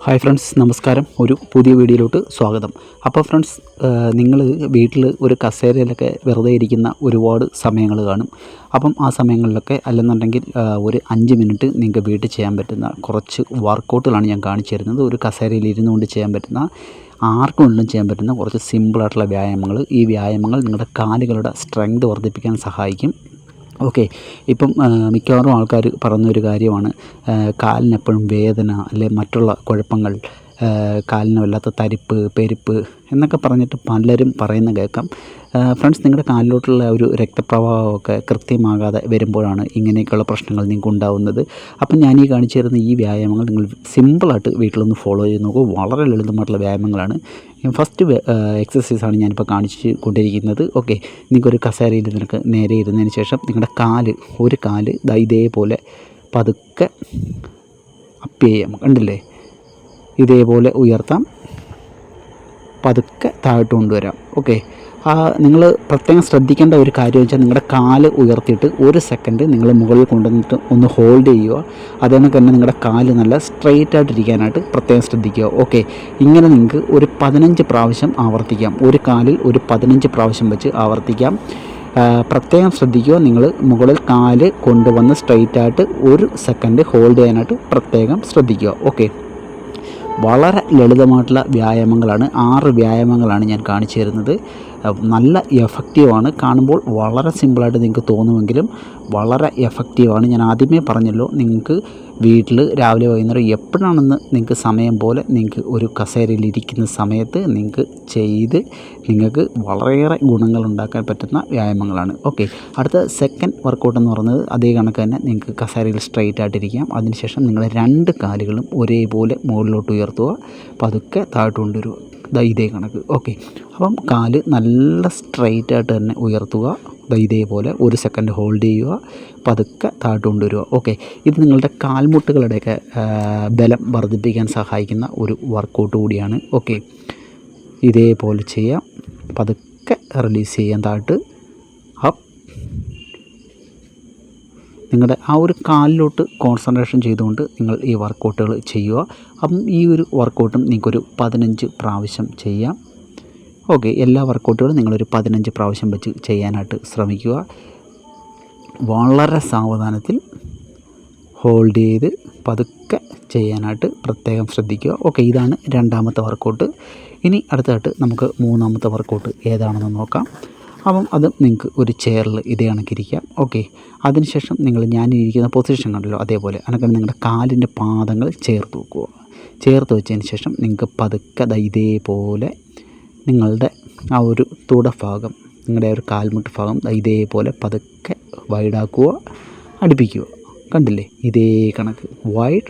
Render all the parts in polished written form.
Hi friends, നമസ്കാരം. ഒരു പുതിയ വീഡിയോയിലോട്ട് സ്വാഗതം. അപ്പോൾ ഫ്രണ്ട്സ്, നിങ്ങൾ വീട്ടിൽ ഒരു കസേരയിലൊക്കെ വെറുതെ ഇരിക്കുന്ന ഒരുപാട് സമയങ്ങൾ കാണും. അപ്പം ആ സമയങ്ങളിലൊക്കെ അല്ലെന്നുണ്ടെങ്കിൽ ഒരു 5 മിനിറ്റ് നിങ്ങൾക്ക് വീട്ടിൽ ചെയ്യാൻ പറ്റുന്ന കുറച്ച് വർക്കൗട്ടുകളാണ് ഞാൻ കാണിച്ചു തരുന്നത്. ഒരു കസേരയിൽ ഇരുന്നുകൊണ്ട് ചെയ്യാൻ പറ്റുന്ന, ആർക്കും വേണമെങ്കിലും ചെയ്യാൻ പറ്റുന്ന കുറച്ച് സിമ്പിളായിട്ടുള്ള വ്യായാമങ്ങൾ. ഈ വ്യായാമങ്ങൾ നിങ്ങളുടെ കാലുകളുടെ സ്ട്രെങ്ത് വർദ്ധിപ്പിക്കാൻ സഹായിക്കും. ഓക്കെ. ഇപ്പം മിക്കവാറും ആൾക്കാർ പറയുന്നൊരു കാര്യമാണ്, കാലിനെപ്പോഴും വേദന അല്ലെ മറ്റുള്ള കുഴപ്പങ്ങൾ, കാലിന് വല്ലാത്ത തരിപ്പ്, പെരുപ്പ് എന്നൊക്കെ പറഞ്ഞിട്ട് പലരും പറയുന്ന കേൾക്കാം. ഫ്രണ്ട്സ്, നിങ്ങളുടെ കാലിലോട്ടുള്ള ഒരു രക്തപ്രവാഹമൊക്കെ കൃത്യമാകാതെ വരുമ്പോഴാണ് ഇങ്ങനെയൊക്കെയുള്ള പ്രശ്നങ്ങൾ നിങ്ങൾക്ക് ഉണ്ടാകുന്നത്. അപ്പം ഞാൻ ഈ കാണിച്ചു തരുന്ന ഈ വ്യായാമങ്ങൾ നിങ്ങൾ സിമ്പിളായിട്ട് വീട്ടിലൊന്ന് ഫോളോ ചെയ്ത് നോക്കൂ. വളരെ ലളിതമായിട്ടുള്ള വ്യായാമങ്ങളാണ്. ഫസ്റ്റ് എക്സസൈസാണ് ഞാനിപ്പോൾ കാണിച്ച് കൊണ്ടിരിക്കുന്നത്. ഓക്കെ. നിങ്ങൾക്കൊരു കസേരയിൽ നിനക്ക് നേരെ ഇരുന്നതിന് ശേഷം നിങ്ങളുടെ ഒരു കാല് ഇതേപോലെ പതുക്കെ അപ്പ് ചെയ്യാം. കണ്ടില്ലേ? ഇതേപോലെ ഉയർത്താം, പതുക്കെ താഴോട്ട് കൊണ്ടുവരാം. ഓക്കെ. നിങ്ങൾ പ്രത്യേകം ശ്രദ്ധിക്കേണ്ട ഒരു കാര്യം വെച്ചാൽ, നിങ്ങളുടെ കാല് ഉയർത്തിയിട്ട് 1 സെക്കൻഡ് നിങ്ങൾ മുകളിൽ കൊണ്ടുവന്നിട്ട് ഒന്ന് ഹോൾഡ് ചെയ്യുക. അതുകൊണ്ട് തന്നെ നിങ്ങളുടെ കാല് നല്ല സ്ട്രെയിറ്റ് ആയിട്ടിരിക്കാനായിട്ട് പ്രത്യേകം ശ്രദ്ധിക്കുക. ഓക്കെ. ഇങ്ങനെ നിങ്ങൾക്ക് ഒരു 15 പ്രാവശ്യം ആവർത്തിക്കാം. ഒരു കാലിൽ ഒരു 15 പ്രാവശ്യം വെച്ച് ആവർത്തിക്കാം. പ്രത്യേകം ശ്രദ്ധിക്കുക, നിങ്ങൾ മുകളിൽ കാല് കൊണ്ടുവന്ന് സ്ട്രെയിറ്റായിട്ട് 1 സെക്കൻഡ് ഹോൾഡ് ചെയ്യാനായിട്ട് പ്രത്യേകം ശ്രദ്ധിക്കുക. ഓക്കെ. വളരെ ലളിതമായിട്ടുള്ള വ്യായാമങ്ങളാണ്. 6 വ്യായാമങ്ങളാണ് ഞാൻ കാണിച്ചു തരുന്നത്. നല്ല എഫക്റ്റീവാണ്. കാണുമ്പോൾ വളരെ സിമ്പിളായിട്ട് നിങ്ങൾക്ക് തോന്നുമെങ്കിലും വളരെ എഫക്റ്റീവാണ്. ഞാൻ ആദ്യമേ പറഞ്ഞല്ലോ, നിങ്ങൾക്ക് വീട്ടിൽ രാവിലെ വൈകുന്നേരം എപ്പോഴാണെന്ന് നിങ്ങൾക്ക് സമയം പോലെ നിങ്ങൾക്ക് ഒരു കസേരയിൽ ഇരിക്കുന്ന സമയത്ത് നിങ്ങൾക്ക് ചെയ്ത് നിങ്ങൾക്ക് വളരെയേറെ ഗുണങ്ങൾ ഉണ്ടാക്കാൻ പറ്റുന്ന വ്യായാമങ്ങളാണ്. ഓക്കെ. അടുത്ത സെക്കൻഡ് വർക്കൗട്ട് എന്ന് പറയുന്നത് അതേ കണക്ക് തന്നെ. നിങ്ങൾക്ക് കസേരയിൽ സ്ട്രെയിറ്റ് ആയിട്ടിരിക്കാം. അതിനുശേഷം നിങ്ങൾ 2 കാലുകളും ഒരേപോലെ മുകളിലോട്ട് ഉയർത്തുക, പതുക്കെ താഴോട്ട് കൊണ്ടുവരിക. ഇതേ കണക്ക്. ഓക്കെ. അപ്പം കാല് നല്ല സ്ട്രെയിറ്റ് ആയിട്ട് തന്നെ ഉയർത്തുക. ഇതേപോലെ 1 സെക്കൻഡ് ഹോൾഡ് ചെയ്യുക, പതുക്കെ താഴോട്ട് കൊണ്ടുവരിക. ഓക്കെ. ഇത് നിങ്ങളുടെ കാൽമുട്ടുകളുടെയൊക്കെ ബലം വർദ്ധിപ്പിക്കാൻ സഹായിക്കുന്ന ഒരു വർക്കൗട്ട് കൂടിയാണ്. ഓക്കെ. ഇതേപോലെ ചെയ്യാം, പതുക്കെ റിലീസ് ചെയ്യാൻ താഴോട്ട്. അപ്പ്. നിങ്ങളുടെ ആ ഒരു കാലിലോട്ട് കോൺസെൻട്രേഷൻ ചെയ്തുകൊണ്ട് നിങ്ങൾ ഈ വർക്കൗട്ടുകൾ ചെയ്യുക. അപ്പം ഈ ഒരു വർക്കൗട്ടും നിങ്ങൾക്കൊരു 15 പ്രാവശ്യം ചെയ്യാം. ഓക്കെ. എല്ലാ വർക്കൗട്ടുകളും നിങ്ങളൊരു 15 പ്രാവശ്യം വെച്ച് ചെയ്യാനായിട്ട് ശ്രമിക്കുക. വളരെ സാവധാനത്തിൽ ഹോൾഡ് ചെയ്ത് പതുക്കെ ചെയ്യാനായിട്ട് പ്രത്യേകം ശ്രദ്ധിക്കുക. ഓക്കെ. ഇതാണ് 2ാമത്തെ വർക്കൗട്ട്. ഇനി അടുത്തായിട്ട് നമുക്ക് 3ാമത്തെ വർക്കൗട്ട് ഏതാണെന്ന് നോക്കാം. അപ്പം അത് നിങ്ങൾക്ക് ഒരു ചെയറിൽ ഇതേ കണക്കിരിക്കാം. ഓക്കെ. അതിനുശേഷം ഞാനിരിക്കുന്ന പൊസിഷൻ കണ്ടല്ലോ, അതേപോലെ അങ്ങനെ നിങ്ങളുടെ കാലിൻ്റെ പാദങ്ങൾ ചേർത്ത് വെക്കുക. ചേർത്ത് വെച്ചതിന് ശേഷം നിങ്ങൾക്ക് പതുക്കെ ഇതേപോലെ നിങ്ങളുടെ ആ ഒരു തുടഭാഗം, നിങ്ങളുടെ ഒരു കാൽമുട്ട് ഭാഗം ഇതേപോലെ പതുക്കെ വൈഡാക്കുക, അടുപ്പിക്കുക. കണ്ടില്ലേ? ഇതേ കണക്ക് വൈഡ്.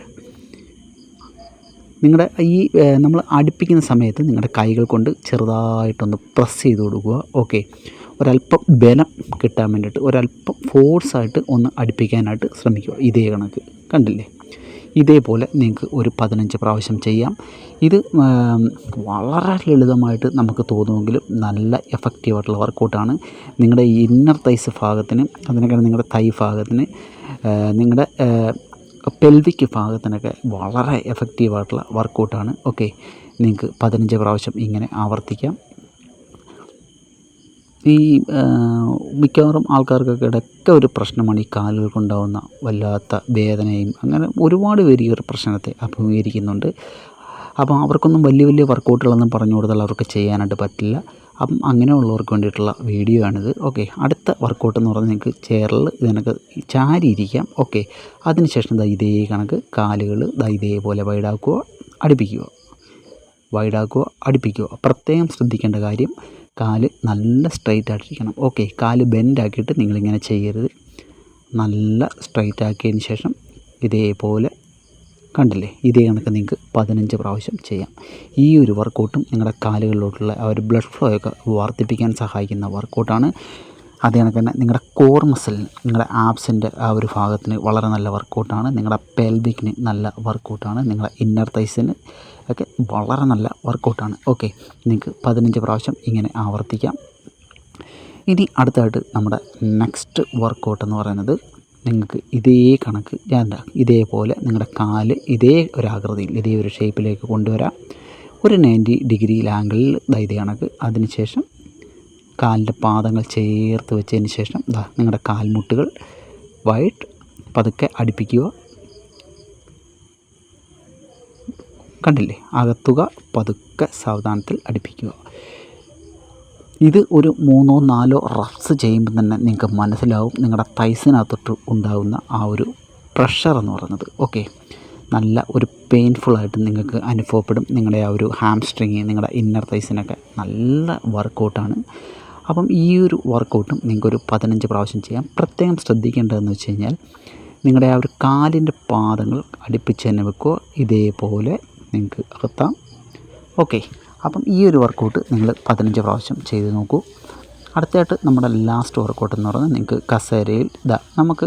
നിങ്ങളുടെ നമ്മൾ അടുപ്പിക്കുന്ന സമയത്ത് നിങ്ങളുടെ കൈകൾ കൊണ്ട് ചെറുതായിട്ടൊന്ന് പ്രസ് ചെയ്ത് കൊടുക്കുക. ഓക്കെ. ഒരല്പം ബലം കിട്ടാൻ വേണ്ടിയിട്ട്, ഒരല്പം ഫോഴ്സായിട്ട് ഒന്ന് അടുപ്പിക്കാനായിട്ട് ശ്രമിക്കുക. ഇതേ കണക്ക്. കണ്ടില്ലേ? ഇതേപോലെ നിങ്ങൾക്ക് ഒരു 15 പ്രാവശ്യം ചെയ്യാം. ഇത് വളരെ ലളിതമായിട്ട് നമുക്ക് തോന്നുമെങ്കിലും നല്ല എഫക്റ്റീവായിട്ടുള്ള വർക്കൗട്ടാണ്. നിങ്ങളുടെ ഇന്നർ തൈസ് ഭാഗത്തിന്, അതിനൊക്കെ നിങ്ങളുടെ തൈ ഭാഗത്തിന്, നിങ്ങളുടെ പെൽവിക് ഭാഗത്തിനൊക്കെ വളരെ എഫക്റ്റീവായിട്ടുള്ള വർക്കൗട്ടാണ്. ഓക്കെ. നിങ്ങൾക്ക് 15 പ്രാവശ്യം ഇങ്ങനെ ആവർത്തിക്കാം. ഈ മിക്കവാറും ആൾക്കാർക്കൊക്കെ ഇടയ്ക്ക് ഒരു പ്രശ്നമാണ് ഈ കാലുകൾക്കുണ്ടാകുന്ന വല്ലാത്ത വേദനയും. അങ്ങനെ ഒരുപാട് പേര് ഈ ഒരു പ്രശ്നത്തെ അഭിമുഖീകരിക്കുന്നുണ്ട്. അപ്പം അവർക്കൊന്നും വലിയ വർക്കൗട്ടുകളൊന്നും പറഞ്ഞു കൊടുത്താൽ അവർക്ക് ചെയ്യാനായിട്ട് പറ്റില്ല. അപ്പം അങ്ങനെയുള്ളവർക്ക് വേണ്ടിയിട്ടുള്ള വീഡിയോ ആണിത്. ഓക്കെ. അടുത്ത വർക്കൗട്ട് എന്ന് പറഞ്ഞാൽ നിങ്ങൾക്ക് ചെയറിൽ ഇതിനൊക്കെ ചാരിയിരിക്കാം. ഓക്കെ. അതിനുശേഷം ഇതേ കണക്ക് കാലുകൾ ഇതേപോലെ വൈഡാക്കുക, അടുപ്പിക്കുക, വൈഡാക്കുക, അടുപ്പിക്കുക. പ്രത്യേകം ശ്രദ്ധിക്കേണ്ട കാര്യം, കാല് നല്ല സ്ട്രെയിറ്റ് ആയിട്ടിരിക്കണം. ഓക്കെ. കാല് ബെൻഡാക്കിയിട്ട് നിങ്ങളിങ്ങനെ ചെയ്യരുത്. നല്ല സ്ട്രെയിറ്റ് ആക്കിയതിന് ശേഷം ഇതേപോലെ, കണ്ടില്ലേ? ഇതേ കണക്ക് നിങ്ങൾക്ക് 15 പ്രാവശ്യം ചെയ്യാം. ഈ ഒരു വർക്കൗട്ടും നിങ്ങളുടെ കാലുകളിലോട്ടുള്ള ആ ഒരു ബ്ലഡ് ഫ്ലോ ഒക്കെ വർദ്ധിപ്പിക്കാൻ സഹായിക്കുന്ന വർക്കൗട്ടാണ്. അതേ കണക്ക് തന്നെ നിങ്ങളുടെ കോർ മസിലിന്, നിങ്ങളുടെ ആബ്സിൻ്റെ ആ ഒരു ഭാഗത്തിന് വളരെ നല്ല വർക്കൗട്ടാണ്. നിങ്ങളുടെ പെൽവിക്കിന് നല്ല വർക്കൗട്ടാണ്. നിങ്ങളുടെ ഇന്നർ തൈസിന് ഒക്കെ വളരെ നല്ല വർക്കൗട്ടാണ്. ഓക്കെ. നിങ്ങൾക്ക് 15 പ്രാവശ്യം ഇങ്ങനെ ആവർത്തിക്കാം. ഇനി അടുത്തായിട്ട് നമ്മുടെ നെക്സ്റ്റ് വർക്കൗട്ട് എന്ന് പറയുന്നത് നിങ്ങൾക്ക് ഇതേ കണക്ക് ഇതേപോലെ നിങ്ങളുടെ കാല് ഇതേ ഒരു ആകൃതിയിൽ ഇതേ ഒരു ഷേപ്പിലേക്ക് കൊണ്ടുവരാം. ഒരു 90 ഡിഗ്രി ആംഗിളിൽ ഇതേ കണക്ക്. അതിനുശേഷം കാലിൻ്റെ പാദങ്ങൾ ചേർത്ത് വെച്ചതിന് ശേഷം നിങ്ങളുടെ കാൽമുട്ടുകൾ വൈഡ് പതുക്കെ അടുപ്പിക്കുക. കണ്ടില്ലേ, അകത്തുക, പതുക്കെ സാവധാനത്തിൽ അടുപ്പിക്കുക. ഇത് ഒരു 3-4 റപ്സ് ചെയ്യുമ്പോൾ തന്നെ നിങ്ങൾക്ക് മനസ്സിലാവും നിങ്ങളുടെ തൈസിനകത്തോട്ട് ഉണ്ടാകുന്ന ആ ഒരു പ്രഷർ എന്ന് പറയുന്നത്. ഓക്കെ, നല്ല ഒരു പെയിൻഫുള്ളായിട്ട് നിങ്ങൾക്ക് അനുഭവപ്പെടും. നിങ്ങളുടെ ആ ഒരു ഹാംസ്ട്രിങ്, നിങ്ങളുടെ ഇന്നർ തൈസിനൊക്കെ നല്ല വർക്കൗട്ടാണ്. അപ്പം ഈ ഒരു വർക്കൗട്ടും നിങ്ങൾക്കൊരു 15 പ്രാവശ്യം ചെയ്യാം. പ്രത്യേകം ശ്രദ്ധിക്കേണ്ടതെന്ന് വെച്ച് കഴിഞ്ഞാൽ നിങ്ങളുടെ ആ ഒരു കാലിൻ്റെ പാദങ്ങൾ അടുപ്പിച്ച് തന്നെ വെക്കുക. ഇതേപോലെ നിങ്ങൾക്ക് അകത്താം. ഓക്കെ, അപ്പം ഈ ഒരു വർക്കൗട്ട് നിങ്ങൾ 15 പ്രാവശ്യം ചെയ്ത് നോക്കൂ. അടുത്തായിട്ട് നമ്മുടെ ലാസ്റ്റ് വർക്കൗട്ട് എന്ന് പറയുന്നത് നിങ്ങൾക്ക് കസേരയിൽ നമുക്ക്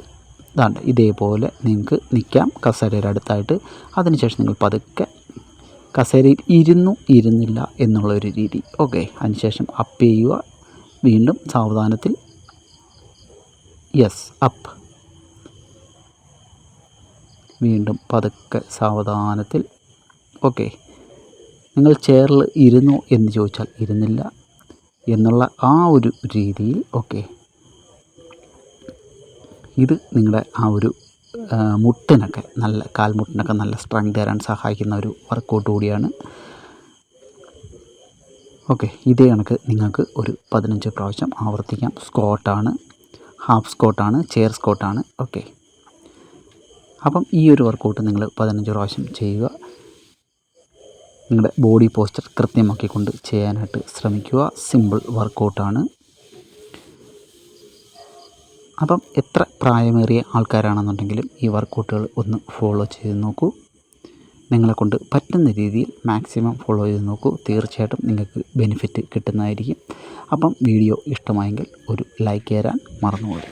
ഇതേപോലെ നിങ്ങൾക്ക് നിൽക്കാം കസേരയുടെ അടുത്തായിട്ട്. അതിനുശേഷം നിങ്ങൾ പതുക്കെ കസേരയിൽ ഇരുന്നില്ല എന്നുള്ളൊരു രീതി. ഓക്കെ, അതിനുശേഷം അപ്പ് ചെയ്യുക. വീണ്ടും സാവധാനത്തിൽ അപ്പ്. വീണ്ടും പതുക്കെ സാവധാനത്തിൽ. ഓക്കെ, നിങ്ങൾ ചെയറിൽ ഇരുന്നു എന്ന് ചോദിച്ചാൽ ഇരുന്നില്ല എന്നുള്ള ആ ഒരു രീതിയിൽ. ഓക്കെ, ഇത് നിങ്ങളുടെ ആ ഒരു മുട്ടിനൊക്കെ കാൽമുട്ടിനൊക്കെ നല്ല സ്ട്രെങ്ത് തരാൻ സഹായിക്കുന്ന ഒരു വർക്കൗട്ട് കൂടിയാണ്. ഓക്കെ, ഇതേ കണക്ക് നിങ്ങൾക്ക് ഒരു 15 പ്രാവശ്യം ആവർത്തിക്കാം. സ്ക്വാട്ടാണ്, ഹാഫ് സ്ക്വാട്ടാണ്, ചെയർ സ്ക്വാട്ടാണ്. ഓക്കെ, അപ്പം ഈ ഒരു വർക്കൗട്ട് നിങ്ങൾ 15 പ്രാവശ്യം ചെയ്യുക. നിങ്ങളുടെ ബോഡി പോസ്ചർ കൃത്യമാക്കിക്കൊണ്ട് ചെയ്യാനായിട്ട് ശ്രമിക്കുക. സിമ്പിൾ വർക്കൗട്ടാണ്. അപ്പം എത്ര പ്രായമേറിയ ആൾക്കാരാണെന്നുണ്ടെങ്കിലും ഈ വർക്കൗട്ടുകൾ ഒന്ന് ഫോളോ ചെയ്ത് നോക്കൂ. നിങ്ങളെക്കൊണ്ട് പറ്റുന്ന രീതിയിൽ മാക്സിമം ഫോളോ ചെയ്ത് നോക്കൂ. തീർച്ചയായിട്ടും നിങ്ങൾക്ക് ബെനിഫിറ്റ് കിട്ടുന്നതായിരിക്കും. അപ്പം വീഡിയോ ഇഷ്ടമായെങ്കിൽ ഒരു ലൈക്ക് തരാൻ മറന്നുപോകരുത്.